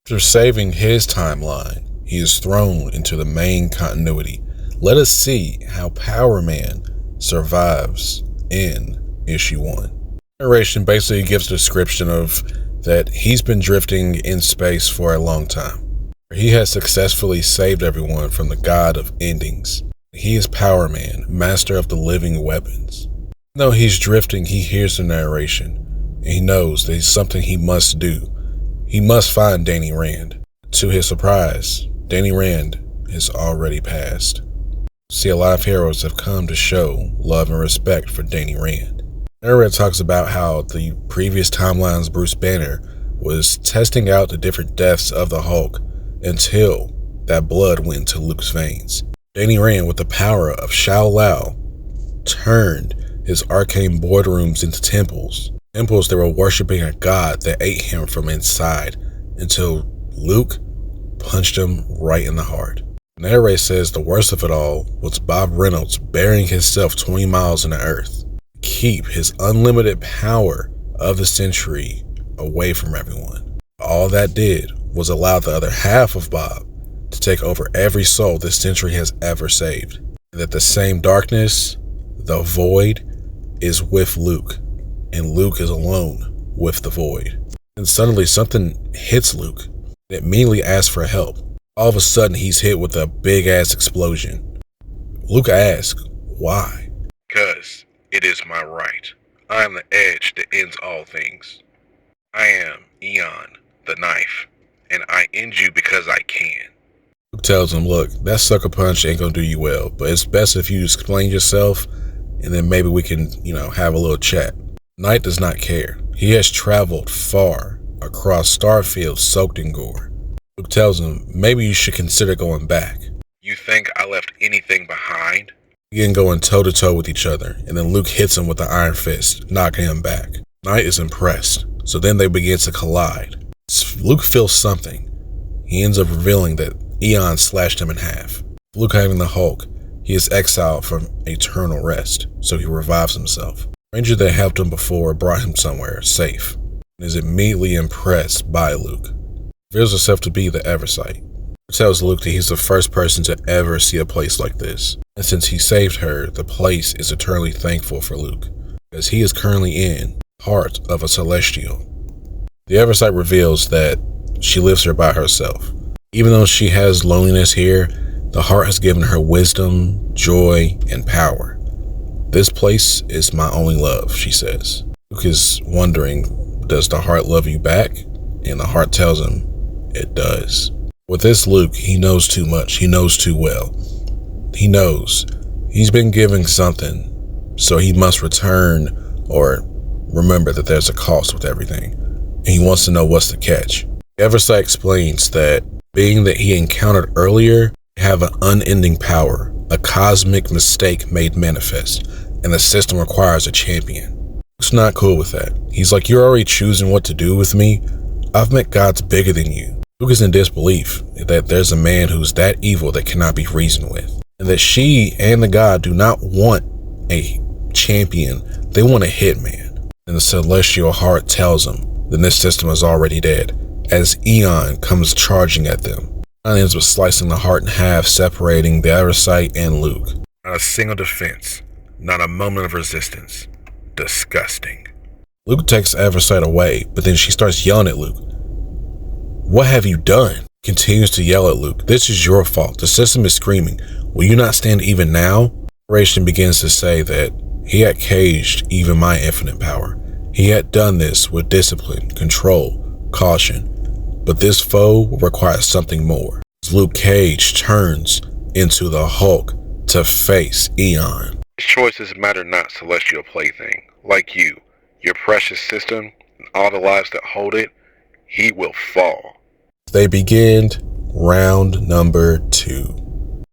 After saving his timeline, he is thrown into the main continuity. Let us see how Power Man survives in issue 1. Narration basically gives a description of that he's been drifting in space for a long time. He has successfully saved everyone from the god of endings. He is Power Man, master of the living weapons. Even though he's drifting, he hears the narration, and he knows there's something he must do. He must find Danny Rand. To his surprise, Danny Rand has already passed. See, a lot of heroes have come to show love and respect for Danny Rand. Narrator talks about how the previous timeline's Bruce Banner was testing out the different deaths of the Hulk until that blood went into Luke's veins. Danny Rand, with the power of Shao Lao, turned his arcane boardrooms into temples. Temples that were worshiping a god that ate him from inside until Luke punched him right in the heart. The narrator says the worst of it all was Bob Reynolds burying himself 20 miles in the earth to keep his unlimited power of the century away from everyone. All that did was allow the other half of Bob to take over every soul this century has ever saved. And that the same darkness, the void, is with Luke, and Luke is alone with the void. And suddenly something hits Luke, and immediately asks for help. All of a sudden he's hit with a big ass explosion. Luke asks, why? Because it is my right. I am the edge that ends all things. I am Eon, the knife, and I end you because I can. Luke tells him, look, that sucker punch ain't gonna do you well, but it's best if you explain yourself, and then maybe we can, have a little chat. Knight does not care. He has traveled far across Starfield soaked in gore. Luke tells him, maybe you should consider going back. You think I left anything behind? They begin going toe to toe with each other, and then Luke hits him with the iron fist, knocking him back. Knight is impressed, so then they begin to collide. Luke feels something. He ends up revealing that Eon slashed him in half. Luke having the Hulk, he is exiled from eternal rest, so he revives himself. The ranger that helped him before brought him somewhere safe, and is immediately impressed by Luke. Reveals herself to be the Eversight. She tells Luke that he's the first person to ever see a place like this, and since he saved her, the place is eternally thankful for Luke, because he is currently in part of a celestial. The Eversight reveals that she lives here by herself. Even though she has loneliness here, the heart has given her wisdom, joy, and power. This place is my only love, she says. Luke is wondering, does the heart love you back? And the heart tells him, it does. With this Luke, he knows too much. He knows too well. He knows he's been given something, so he must return or remember that there's a cost with everything. And he wants to know what's the catch. Eversight explains that being that he encountered earlier have an unending power, a cosmic mistake made manifest, and the system requires a champion. Luke's not cool with that. He's like, you're already choosing what to do with me. I've met gods bigger than you. Luke is in disbelief that there's a man who's that evil that cannot be reasoned with, and that she and the god do not want a champion, they want a hitman. And the celestial heart tells him that this system is already dead, as Eon comes charging at them. Eon ends with slicing the heart in half, separating the Eversight and Luke. Not a single defense, not a moment of resistance. Disgusting. Luke takes Eversight away, but then she starts yelling at Luke. What have you done? Continues to yell at Luke. This is your fault. The system is screaming. Will you not stand even now? Narration begins to say that he had caged even my infinite power. He had done this with discipline, control, caution. But this foe requires something more. As Luke Cage turns into the Hulk to face Eon. His choices matter not, celestial plaything. Like you, your precious system, and all the lives that hold it, he will fall. They begin round number 2.